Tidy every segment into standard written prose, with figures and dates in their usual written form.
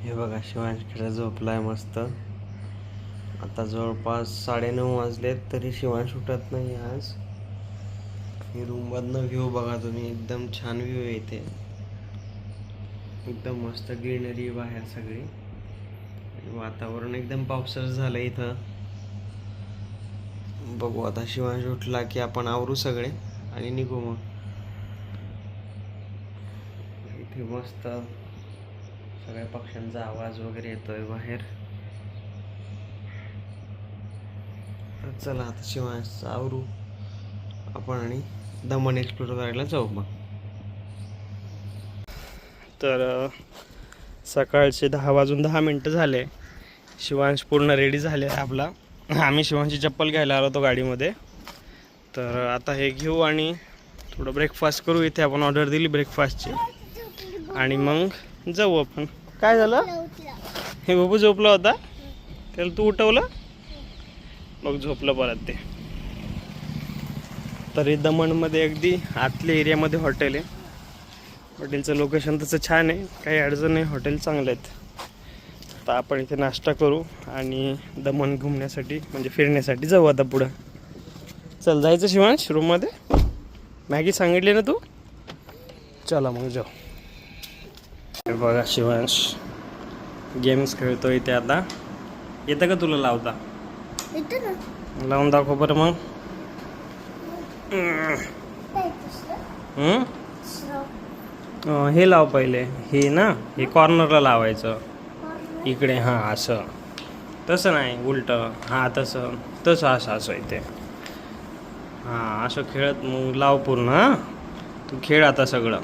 हे बघा शिवांश खेळ झोपलाय मस्त. आता जवळपास 9:30 वाजलेत तरी शिवांश उठत नाही आज. ही रूममधनं व्ह्यू बघा तुम्ही, एकदम छान व्ह्यू आहे इथे. एकदम मस्त ग्रीनरी बाहेर सगळी, वातावरण एकदम पावसाचं झालं इथं. बघू आता शिवांश उठला की आपण आवरू सगळे आणि निघू मग. इथे मस्त सगळ्या पक्ष्यांचा आवाज वगैरे येतोय बाहेर. चला आता शिवांशचं आवरू आपण आणि दमण एक्सप्लोर करायला जाऊ मग. तर सकाळचे 10:10 झाले. शिवांश पूर्ण रेडी झाले आपला. आम्ही शिवांशची चप्पल घ्यायला आलो होतो गाडीमध्ये. तर आता हे घेऊ आणि थोडं ब्रेकफास्ट करू. इथे आपण ऑर्डर दिली ब्रेकफास्टची आणि मग जाऊ आपण. काय झालं? हे बाबू झोपला होता, त्याला तू उठवलं, मग झोपलं परत ते. तरी दमणमध्ये अगदी आतल्या एरियामध्ये हॉटेल आहे. हॉटेलचं लोकेशन तसं छान आहे, काही अडचण नाही, हॉटेल चांगले आहेत. तर आपण इथे नाश्ता करू आणि दमण घुमण्यासाठी म्हणजे फिरण्यासाठी जाऊ आता पुढं. चल जायचं शिवांश रूममध्ये? मॅगी सांगितली ना तू? चला मग जाऊ. बघा शिवांश गेम्स खेळतो इथे आता. येतं का तुला लावता? लावून दाखव बरं मग. हे लाव पहिले, हे ना, हे कॉर्नरला लावायचं इकडे. हां असं, तसं नाही उलटं. हां तसं तसं असं असं इथे. हां असं खेळत मग लाव पूर्ण. हां तू खेळ आता सगळं.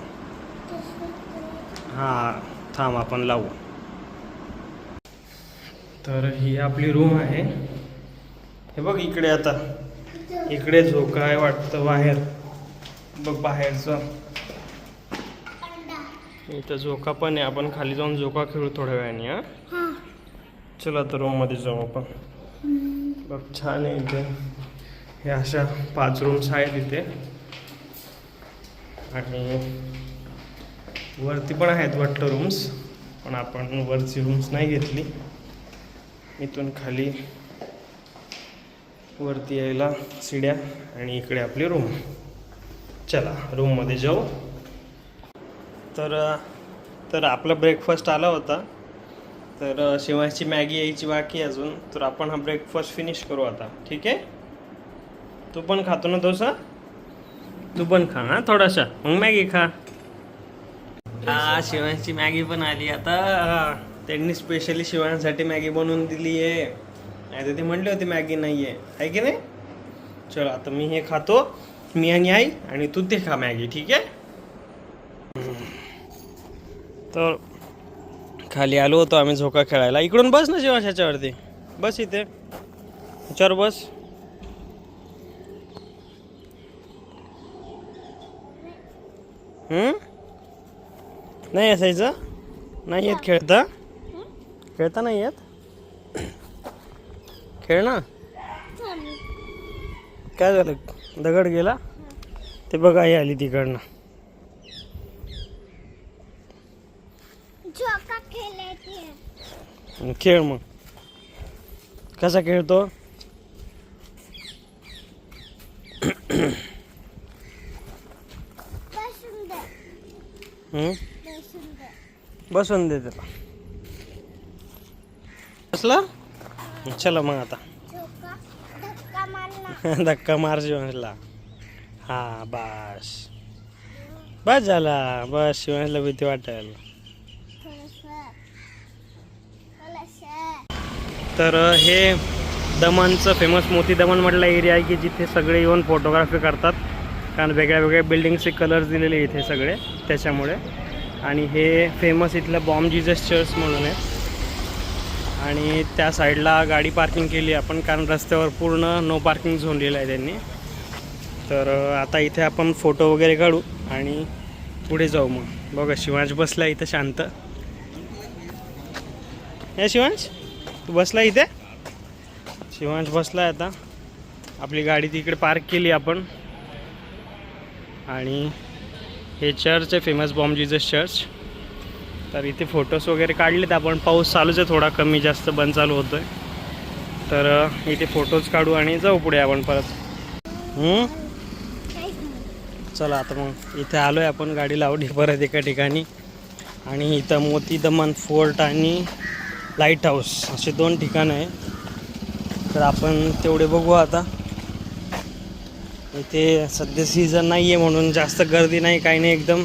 हां थांब आपण लावू. तर ही आपली रूम आहे. हे बघ इकडे, आता इकडे झोका आहे वाटतं बाहेर. बघ बाहेरचं इथं झोका पण आहे. आपण खाली जाऊन झोका खेळू थोड्या वेळाने. हां चला तर रूममध्ये जाऊ आपण. बघ छान आहे इथे. हे अशा 5 रूम्स आहेत इथे आणि वरती पण आहेत वाटतं रूम्स, पण आपण वरची रूम्स नाही घेतली. इथून खाली वरती यायला शिड्या आणि इकडे आपली रूम. चला रूममध्ये जाऊ. तर आपला ब्रेकफास्ट आला होता. तर शिवांशची मॅगी यायची बाकी अजून. तर आपण हा ब्रेकफास्ट फिनिश करू आता, ठीक आहे? तू पण खातो ना डोसा? तू पण खा ना थोडासा, मग मॅगी खा. हा शिवांशची मॅगी पण आली आता. त्यांनी स्पेशली शिवांशसाठी मॅगी बनवून दिली आहे. नाही तर ते म्हटले होते मॅगी नाही आहे की नाही. चलो आता मी हे खातो, मी आणि आई, आणि तू ते खा मॅगी, ठीक आहे? तर खाली आलो होतो आम्ही झोका खेळायला. इकडून बस ना शिवांश, ह्याच्यावरती बस, इथे ह्याच्यावर बस. नाही असायचं? नाही येत खेळता? खेळता नाही येत? खेळ ना. काय झालं? दगड गेला? ते बघा आई आली तिकडनं. खेळ मग. कसा खेळतो? बसून दे त्याला. बसला? चला मग आता. धक्का मार शिवांशला. हा बस बस झाला. बस शिवांशला भीती वाटायला. तर हे दमणचं फेमस मोती दमण म्हटलं एरिया आहे की जिथे सगळे येऊन फोटोग्राफी करतात. कारण वेगळ्या वेगळ्या बिल्डिंगचे कलर्स दिलेले इथे सगळे, त्याच्यामुळे. आणि हे फेमस इथलं बॉम्ब जीजस चर्च म्हणून आहे. आणि त्या साईडला गाडी पार्किंग केली आपण, कारण रस्त्यावर पूर्ण नो पार्किंग झोन लिहिलं आहे त्यांनी. तर आता इथे आपण फोटो वगैरे काढू आणि पुढे जाऊ मग. बघा शिवांश बसला इथं शांत. हे शिवांश तू बसला इथे? शिवांश बसला आता. आपली गाडी तिकडे पार्क केली आपण. आणि हे चर्च आहे फेमस बॉम्ब जीजस चर्च. तर इथे फोटोज वगैरे काढलेत आपण. पाऊस चालूच आहे, थोडा कमी जास्त बंद चालू होतोय. तर इथे फोटोज काढू आणि जाऊ पुढे आपण परत. चला आता मग इथे आलोय आपण, गाडी लावली परत एका ठिकाणी. आणि इथं मोती दमन फोर्ट आणि लाईट हाऊस असे 2 ठिकाणं आहे. तर आपण तेवढे बघू आता. इथे सध्या सीझन नाही आहे म्हणून जास्त गर्दी नाही, काही नाही, एकदम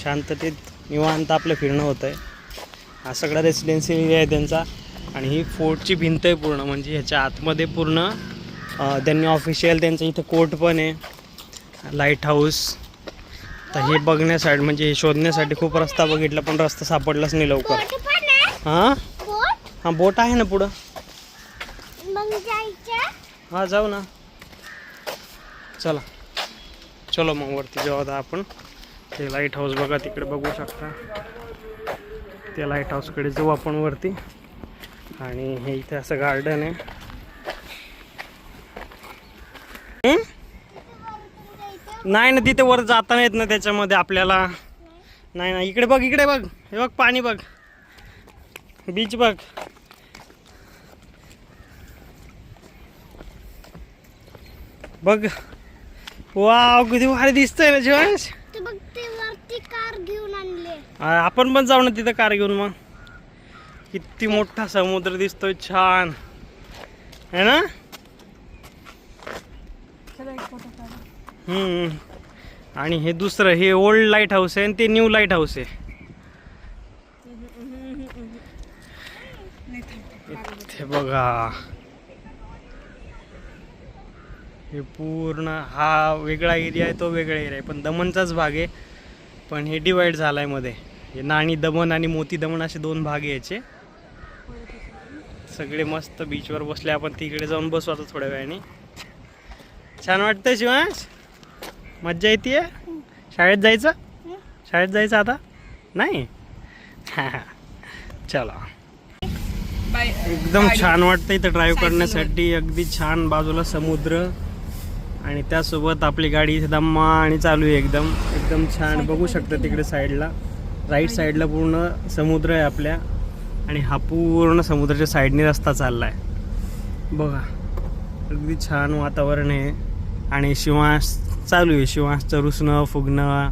शांततेत निवांत आपलं फिरणं होतं आहे. हा सगळा रेसिडेन्शियल एरिया आहे त्यांचा. आणि ही फोर्टची भिंत आहे पूर्ण, म्हणजे ह्याच्या आतमध्ये पूर्ण त्यांनी ऑफिशियल त्यांचं इथं कोर्ट पण आहे, लाईट हाऊस. तर हे बघण्यासाठी म्हणजे हे शोधण्यासाठी खूप रस्ता बघितला पण रस्ता सापडलाच नाही लवकर. हां हां बोट आहे ना पुढं. हां जाऊ ना, चला चलो मग वरती जाऊ आता आपण. ते लाईट हाऊस बघा तिकडे बघू शकता, त्या लाईट हाऊसकडे जाऊ आपण वरती. आणि हे इथे असं गार्डन आहे. नाही ना तिथे वर जाता येत ना त्याच्यामध्ये आपल्याला. नाही ना, इकडे बघ, इकडे बघ, हे बघ पाणी बघ, बीच बघ. बघ वाव किती भारी दिसतंय ना शिवांश. कार घेऊन आणले आपण पण जाऊ ना तिथं कार घेऊन. मग किती मोठा समुद्र दिसतोय, छान है ना. आणि हे दुसरं, हे ओल्ड लाईट हाऊस आहे आणि ते न्यू लाईट हाऊस आहे. इथे बघा, हे पूर्ण हा वेगळा एरिया आहे, तो वेगळा एरिया आहे, पण दमनचाच भाग आहे. पण हे डिवाइड झालाय मध्ये. हे नाणी दमन आणि मोती दमन असे 2 भाग यायचे. सगळे मस्त बीचवर बसले आपण. तिकडे जाऊन बसू आता थोड्या वेळाने. छान वाटतंय शिवांश, मज्जा येते. शाळेत जायचं, शाळेत जायचं आता नाही. चला, एकदम छान वाटतं इथं ड्राईव्ह करण्यासाठी. अगदी छान, बाजूला समुद्र आणि त्यासोबत आपली गाडी इथे दम्मा आणि चालू आहे. एकदम एकदम छान. बघू शकता तिकडे साईडला, राईट साईडला पूर्ण समुद्र आहे आपल्या. आणि हा पूर्ण समुद्राच्या साईडने रस्ता चालला आहे बघा. अगदी छान वातावरण आहे. आणि शिवांश चालू आहे, शिवांशचं रुसणं फुगणं.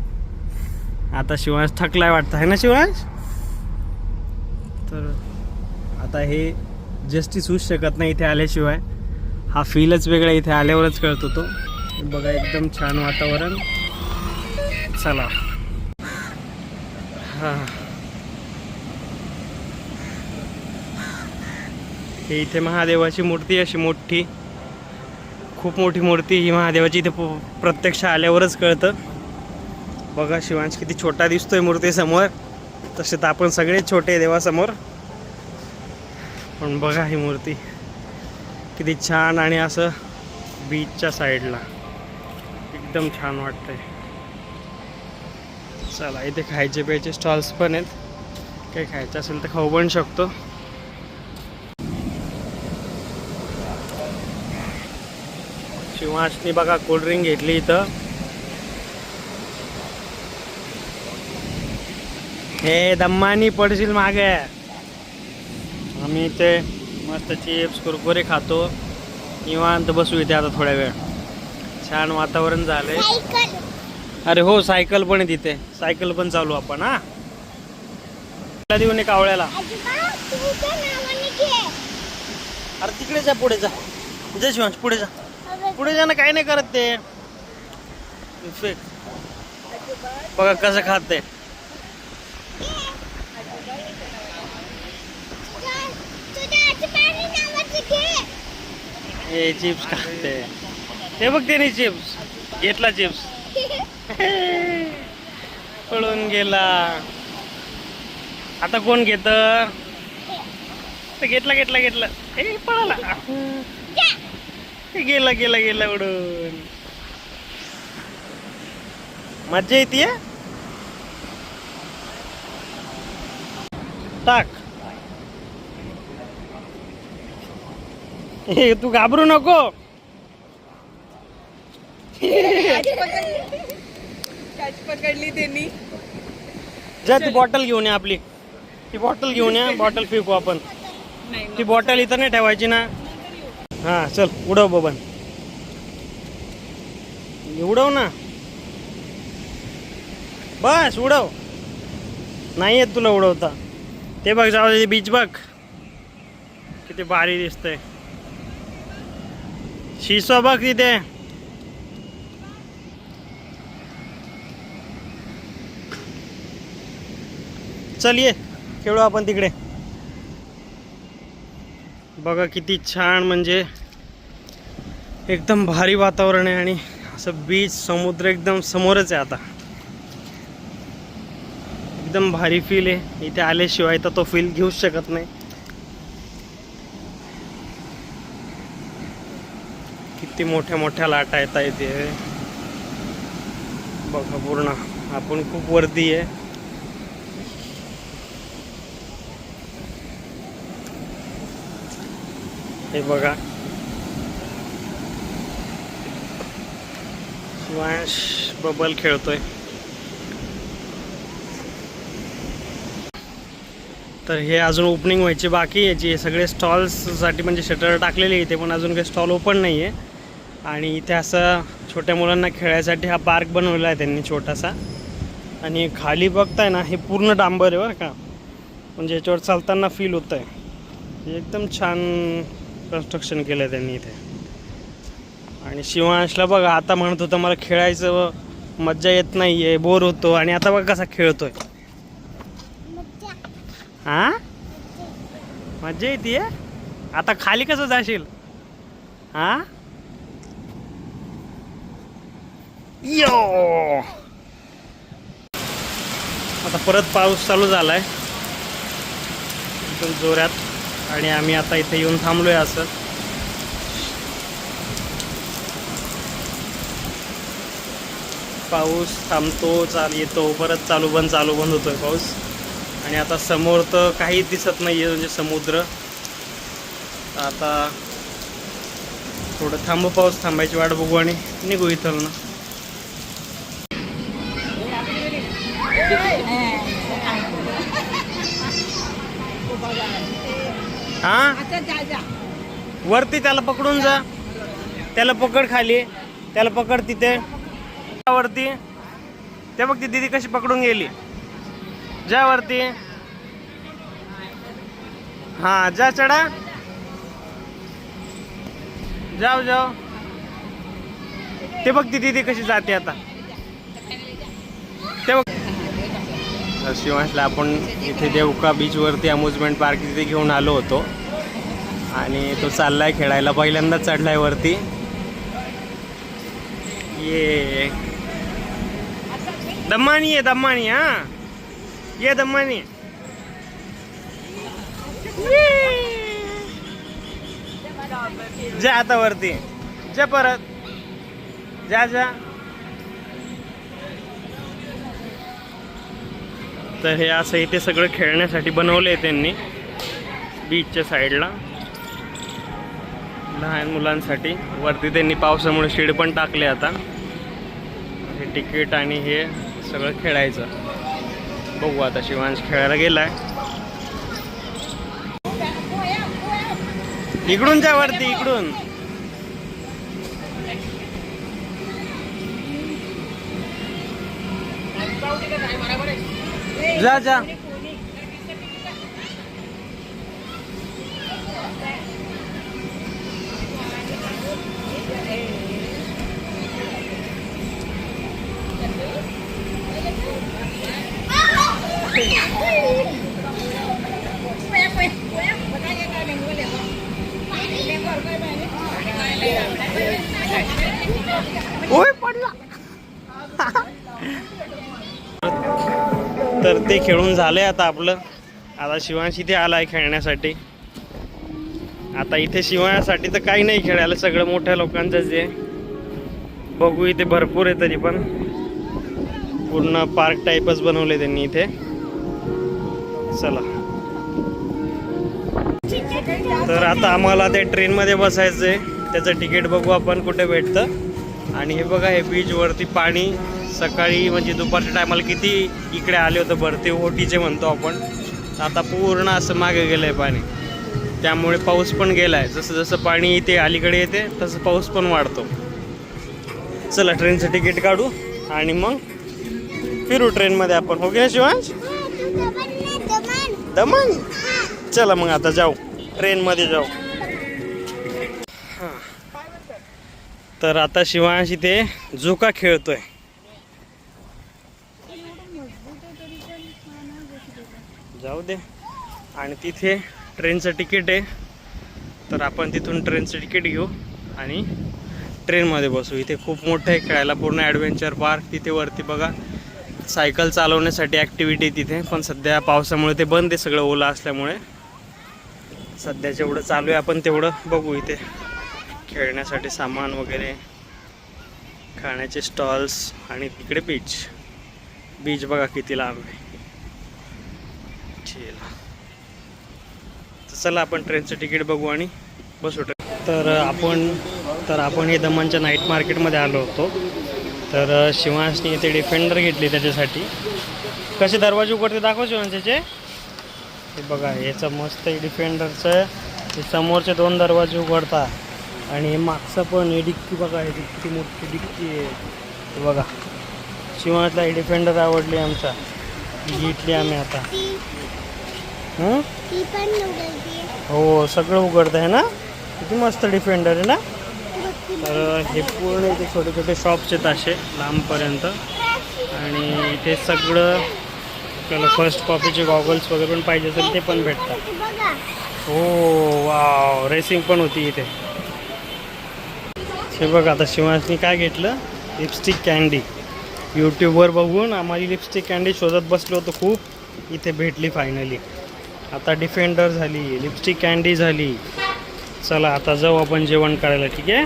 आता शिवांश थकलाय वाटतं आहे ना शिवांश. तर आता हे जस्टिस होऊच शकत नाही इथे आल्याशिवाय. हा फीलच वेगळा इथे आल्यावरच कळतो तो. बघा एकदम छान वातावरण. चला हां, हे इथे महादेवाची मूर्ती अशी मोठी, खूप मोठी मूर्ती ही महादेवाची. इथे प्रत्यक्ष आल्यावरच कळतं. बघा शिवांश किती छोटा दिसतोय मूर्तीसमोर. तसे तर आपण सगळेच छोटे देवासमोर, पण बघा ही मूर्ती किती छान. आणि असं बीचच्या साईडला एकदम छान वाटतंय. चला, इथे खायचे प्यायचे स्टॉल्स पण आहेत. काही खायचं असेल तर खाऊ पण शकतो. शिवांशनी बघा कोल्ड्रिंक घेतली इथं. हे दम्मानी पडशील मागे. आम्ही इथे मस्त चिप्स कुरकुरे खातो, निवांत बसू इथे आता थोड्या वेळ. छान वातावरण झालंय. अरे हो, सायकल पण आहे तिथे, सायकल पण चालू आपण. हा देऊ नये कावळ्याला. अरे तिकडे जा, पुढे जा, जय शिवांश पुढे जा, पुढे जा ना, काही नाही करत ते. बघा कसं खाते. हे चिप्स खाते, हे बघ त्याने चिप्स घेतला, चिप्स पळून गेला. आता कोण घेत, घेतला घेतला घेतला, हे पळाला, गेला गेला गेला उडून. मज्जा येते. टाक, हे तू घाबरू नको. पकडली त्यांनी. जा ती बॉटल घेऊन ये आपली. ती बॉटल घेऊन या, बॉटल फेकू आपण. ती बॉटल इथं नाही ठेवायची ना. हा चल उडव बबन, उडव ना, बस उडव. नाही येत तुला उडवता. ते बघ जाऊ दे, बीच बघ किती भारी दिसतंय. शिसो बघ तिथे. चल ये खेळू आपण तिकडे. बघा किती छान, म्हणजे एकदम भारी वातावरण आहे आणि असं बीच समुद्र एकदम समोरच आहे. आता एकदम भारी फील आहे. इथे आल्याशिवाय तर तो फील घेऊच शकत नाही. किती मोठ्या मोठ्या लाटा येतात इथे बघा. पूर्ण आपण खूप वरती आहे. हे बघा शिवांश बबल खेळतोय. तर हे अजून ओपनिंग व्हायची बाकी याची. सगळे स्टॉल्ससाठी म्हणजे शटर टाकलेले इथे, पण अजून काही स्टॉल ओपन नाही आहे. आणि इथे असं छोट्या मुलांना खेळायसाठी हा पार्क बनवला आहे त्यांनी छोटासा. आणि खाली बघताय ना, हे पूर्ण डांबर आहे बरं का, म्हणजे याच्यावर चालताना फील होतं आहे. एकदम छान कन्स्ट्रक्शन केलं आहे त्यांनी इथे. आणि शिवांशला बघा आता म्हणत होता मला खेळायचं मज्जा येत नाही आहे, बोर होतो, आणि आता बघा कसा खेळतोय. हा मज्जा येते. आता खाली कसं जाशील. हा यो आता परत पाऊस चालू झालाय एकदम जोरात. आणि आम्ही आता इथे येऊन थांबलोय. असं पाऊस थांबतो, येतो, परत चालू बंद होतोय पाऊस. आणि आता समोर तर काहीच दिसत नाही आहे, म्हणजे समुद्र. आता थोडं थांबू, पाऊस थांबायची वाट बघू आणि निघू इथं ना. हा वरती त्याला पकडून जा, त्याला पकड खाली, त्याला पकड तिथे वरती. ते बघ ती दीदी कशी पकडून गेली. जा वरती. हा जा, चढा, जाओ जाओ. ते बघ ती दीदी कशी जाते आता. ते बघ. शिवांशला आपण इथे देवका बीचवरती अम्युजमेंट पार्क तिथे घेऊन आलो होतो. आणि तो चाललाय खेळायला, पहिल्यांदा चढलाय वरती. ये दम्मानी आहे, दम्मानी. हा ये दम्मानी. जा आता वरती, जा परत, जा जा. तर हे असं इथे सगळं खेळण्यासाठी बनवलंय त्यांनी बीचच्या साईडला लहान मुलांसाठी. वरती त्यांनी पावसामुळे शेड पण टाकले. आता हे तिकीट आणि हे सगळं खेळायचं. बघू आता शिवांश खेळायला गेलाय. इकडून जा वरती, इकडून. जा जा. ओय पडला. तर ते खेळून झालंय आता आपलं. आता शिवांश इथे आलाय खेळण्यासाठी. आता इथे शिवांसाठी तर काही नाही खेळायला, सगळं मोठ्या लोकांचंच आहे. बघू इथे भरपूर आहे, तरी पण पूर्ण पार्क टाईपच बनवले त्यांनी इथे. चला तर आता आम्हाला ते ट्रेनमध्ये बसायचं आहे. त्याचं तिकीट बघू आपण कुठे भेटतं. आणि हे बघा हे बीचवरती पाणी सकाळी म्हणजे दुपारच्या टायमाला किती इकडे आले होते भरते ओटीचे म्हणतो आपण. आता पूर्ण असं मागे गेलं आहे पाणी, त्यामुळे पाऊस पण गेला आहे. जसं जसं पाणी इथे अलीकडे येते तसं पाऊस पण वाढतो. चला ट्रेनचं तिकीट काढू आणि मग फिरू ट्रेनमध्ये आपण. हो की नाही शिवांश? दमन. चला मग आता जाऊ, ट्रेनमध्ये जाऊ. हां, तर आता शिवांश इथे झोका खेळतोय. जाऊ दे. आणि तिथे ट्रेनचं तिकीट आहे, तर आपण तिथून ट्रेनचं तिकीट घेऊ आणि ट्रेनमध्ये बसू. इथे खूप मोठं आहे खेळायला, पूर्ण ॲडव्हेंचर पार्क. तिथे वरती बघा सायकल चालवण्यासाठी ॲक्टिव्हिटी तिथे, पण सध्या पावसामुळे ते बंद आहे सगळं, ओला असल्यामुळे. सध्या जेवढं चालू आहे आपण तेवढं बघू. इथे खेळण्यासाठी सामान वगैरे, खाण्याचे स्टॉल्स आणि तिकडे बीच बघा किती लांब आहे. चला आपण ट्रेनचं तिकीट बघू आणि बसू. तर आपण हे दमनच्या नाईट मार्केटमध्ये आलो होतो. तर शिवांशने इथे डिफेंडर घेतली त्याच्यासाठी. कसे दरवाजे उघडते दाखव शिवांश याचे. हे बघा याचं मस्त आहे डिफेंडरचं. हे समोरचे 2 दरवाजे उघडतात आणि मागचं पण हे डिक्की बघा, हे किती मोठी डिक्की आहे. हे बघा शिवांशला ही डिफेंडर आवडली आमचा, घेतली आम्ही आता. हो सगळं उघडतं आहे ना, किती मस्त डिफेंडर आहे ना. तर हे पूर्ण इथे छोटे छोटे शॉप्स आहेत असे लांबपर्यंत, आणि इथे सगळं आपल्याला फर्स्ट कॉपीचे गॉगल्स वगैरे पण पाहिजे असेल ते पण भेटतात. हो वाव, रेसिंग पण होती इथे. हे बघा आता शिवांशनी काय घेतलं, लिपस्टिक कँडी. यूट्यूबवर बघून आम्हाला लिपस्टिक कँडी शोधत बसलो होतो खूप, इथे भेटली फायनली. आता डिफेंडर झाली, लिपस्टिक कँडी झाली. चला आता जाऊ आपण जेवण करायला, ठीक आहे.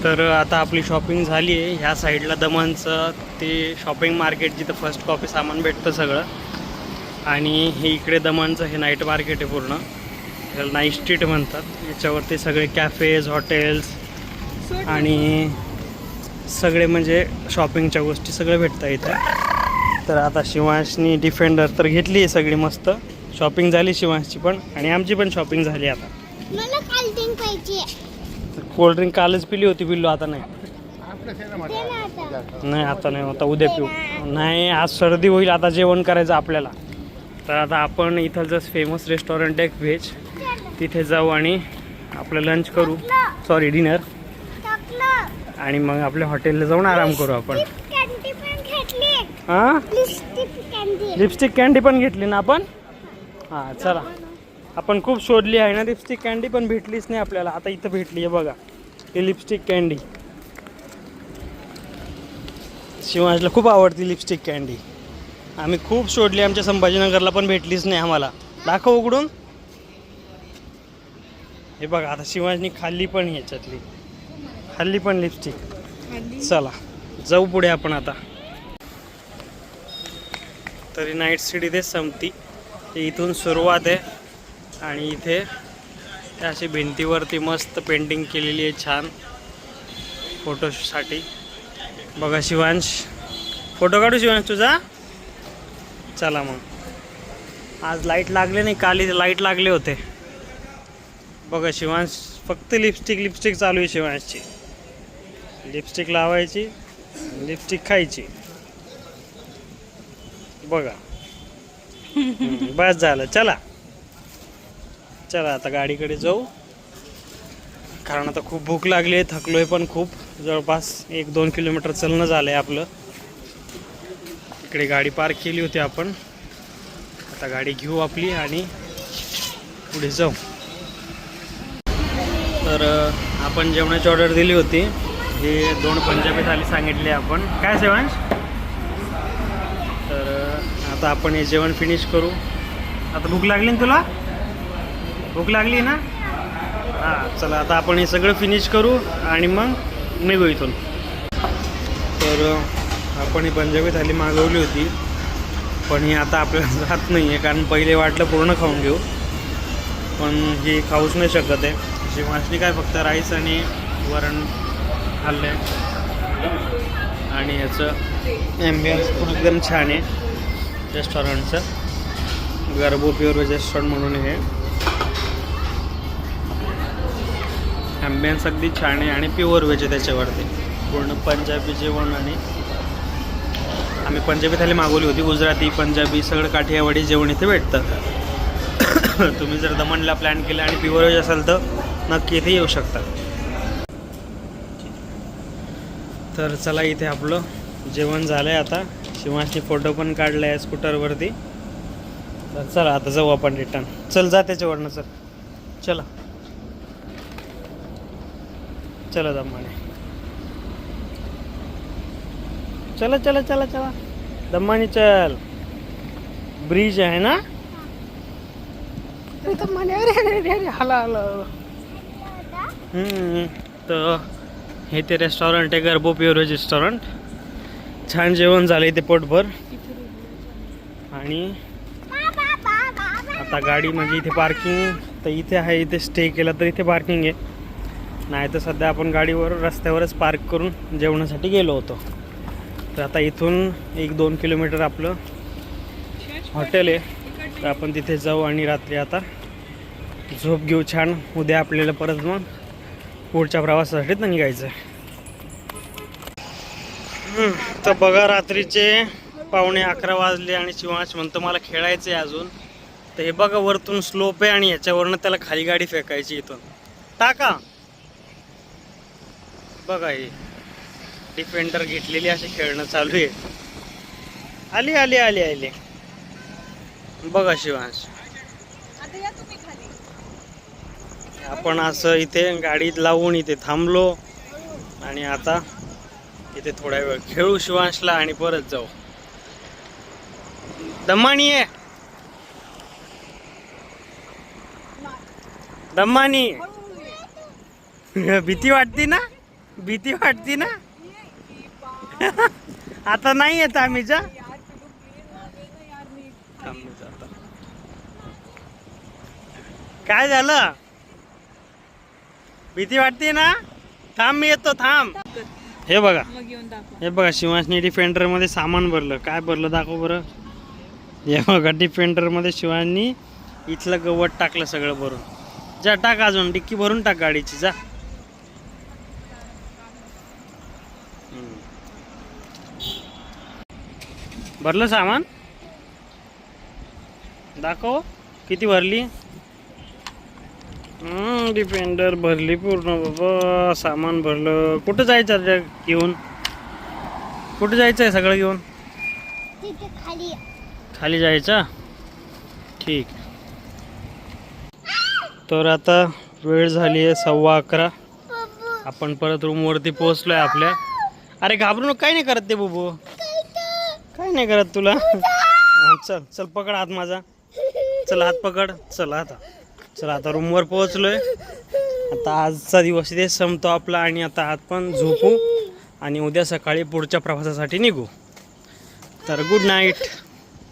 तर आता आपली शॉपिंग झाली आहे. ह्या साईडला दमनचं ते शॉपिंग मार्केट जिथं फर्स्ट कॉपी सामान भेटतं सगळं, आणि हे इकडे दमनचं हे नाईट मार्केट आहे पूर्ण, ह्याला नाईट स्ट्रीट म्हणतात. याच्यावरती सगळे कॅफेज, हॉटेल्स आणि सगळे म्हणजे शॉपिंगच्या गोष्टी सगळं भेटतं इथं. तर आता शिवांशनी डिफेंडर तर घेतली आहे, सगळी मस्त शॉपिंग झाली शिवांशची पण, आणि आमची पण शॉपिंग झाली. आता मला कोल्ड्रिंक पाहिजे. कोल्ड्रिंक कालच पिली होती, पिल्लो आता नाही. नाही आता नाही, आता उद्या पिऊ. नाही आज सर्दी होईल, आता जेवण करायचं आपल्याला. तर आता आपण इथं जस्ट फेमस रेस्टॉरंट आहे व्हेज, तिथे जाऊ आणि आपलं लंच करू, सॉरी डिनर, आणि मग आपल्या हॉटेलला जाऊन आराम करू आपण. हां लिपस्टिक कँडी पण घेतली ना आपण. हां चला, आपण खूप शोधली आहे ना लिपस्टिक कँडी, पण भेटलीच नाही आपल्याला. आता इथं भेटली आहे बघा, ही लिपस्टिक कँडी. शिवांशला खूप आवडती लिपस्टिक कँडी. आम्ही खूप शोधली, आमच्या संभाजीनगरला पण भेटलीच नाही आम्हाला. दाखव उघडून. हे बघा आता शिवांशनी खाल्ली पण, ह्याच्यातली खाल्ली पण लिपस्टिक. चला जाऊ पुढे आपण आता. तरी नाईट सिटी इथे संपती, इथून सुरुवात आहे. आणि इथे अशी भिंतीवरती मस्त पेंटिंग केलेली आहे छान फोटोसाठी. बघा शिवांश, फोटो काढू शिवांश तुझा. चला मग, आज लाईट लागले नाही, काल लाईट लागले होते. बघा शिवांश फक्त लिपस्टिक चालू आहे शिवांशची. लिपस्टिक लावायची, लिपस्टिक खायची. बघा बस झालं. चला आता गाडीकडे जाऊ, कारण आता खूप भूक लागली आहे, थकलो आहे पण खूप. जवळपास 1-2 किलोमीटर चालणं झालं आहे आपलं. इकडे गाडी पार्क केली होती आपण, आता गाडी घेऊ आपली आणि पुढे जाऊ. तर आपण जेवणाची ऑर्डर दिली होती, हे 2 पंजाबी थाली सांगितले आपण. काय शिवांश? तर आता आपण हे जेवण फिनिश करू. आता भूक लागली ना तुला? भूक लागली ना? हां चला आता आपण हे सगळं फिनिश करू आणि मग निघू इथून. तर आपण ही पंजाबी थाली मागवली होती, पण ही आता आपल्याला राहत नाही आहे, कारण पहिले वाटलं पूर्ण खाऊन घेऊ, पण ही खाऊच नाही शकत आहे. शिवांशनी काय फक्त राईस आणि वरण खाल्लं आहे, आणि याचं ॲम्बियन्स पण एकदम छान आहे. रेस्टॉरंटचं गर्भो प्युअर व्हेज रेस्टॉरंट म्हणून हे ॲम्बियन्स अगदी छान आहे आणि प्युअर व्हेज आहे त्याच्यावरती पूर्ण पंजाबी जेवण. आणि आम्ही पंजाबी थाली मागवली होती. गुजराती पंजाबी सगळं काठियावाडी जेवण इथे भेटतं. तुम्ही जर दमणला प्लॅन केला आणि प्युअर व्हेज असाल तर नक्की इथे येऊ शकता. तर चला इथे आपलं जेवण झालं आहे. आता शिवांशने फोटो पण काढला आहे स्कूटरवरती. तर चला आता जाऊ आपण रिटर्न. चल जा त्याच्यावरनं. चल चला चला दम्माने. चला चला चला चला दम्मानी चल. ब्रिज आहे ना. दम्माने अरे अरे अरे हाला हाला. तर हे ते रेस्टॉरंट आहे गर्भो प्युअर व्हेज रेस्टॉरंट. छान जेवण झालं इथे पोटभर. आणि आता गाडी म्हणजे इथे पार्किंग तर इथे आहे. इथे स्टे केला तर इथे पार्किंग आहे. नाही तर सध्या आपण गाडीवर रस्त्यावरच पार्क करून जेवणासाठी गेलो होतो. तर आता इथून 1-2 किलोमीटर आपलं हॉटेल आहे. तर आपण तिथे जाऊ आणि रात्री आता झोप घेऊ छान. उद्या आपल्याला परत मग पुढच्या प्रवासासाठी निघायचं आहे. तर बघा रात्रीचे 11:15 वाजले आणि शिवांश म्हणतो मला खेळायचं आहे अजून. तर हे बघा वरतून स्लोप आहे आणि याच्यावरनं त्याला खाली गाडी फेकायची. इथून टाका. बघा हे डिफेंडर घेतलेली असे खेळणं चालू आहे. आली आली आली आली. बघा शिवांश आपण असं इथे गाडी लावून इथे थांबलो आणि आता इथे थोडा वेळ खेळू शिवांशला आणि परत जाऊ. दम्मानी आहे. दम्मानी भीती वाटती ना. भीती वाटती ना. आता नाही येत आम्ही जा. काय झालं. भीती वाटते ना. थांब मी येतो थांब. हे बघा हे बघा शिवांशने डिफेंडर मध्ये सामान भरलं. काय भरलं दाखव बरं. हे बघा डिफेंडर मध्ये शिवांशनी इथलं गवत टाकलं सगळं भरून. जा टाक अजून डिक्की भरून टाक गाडीची जा. भरलं सामान दाखव किती भरली. डिफेंडर भरली पूर्ण बाबा. सामान भरलं. कुठं जायचं घेऊन. कुठं जायचं आहे सगळं घेऊन. खाली जायचं. ठीक. तर आता वेळ झाली आहे 11:15. आपण परत रूमवरती पोहोचलोय आपल्या. अरे घाबरू नको. काय नाही करत ते बुबू. काय नाही करत तुला. चल चल पकड हात माझा. चल हात पकड. चल आता. चल आता रूमवर पोहोचलोय. आता आजचा दिवस इथे संपतो आपला आणि आता आपण झोपू आणि उद्या सकाळी पुढच्या प्रवासासाठी निघू. तर गुड नाईट.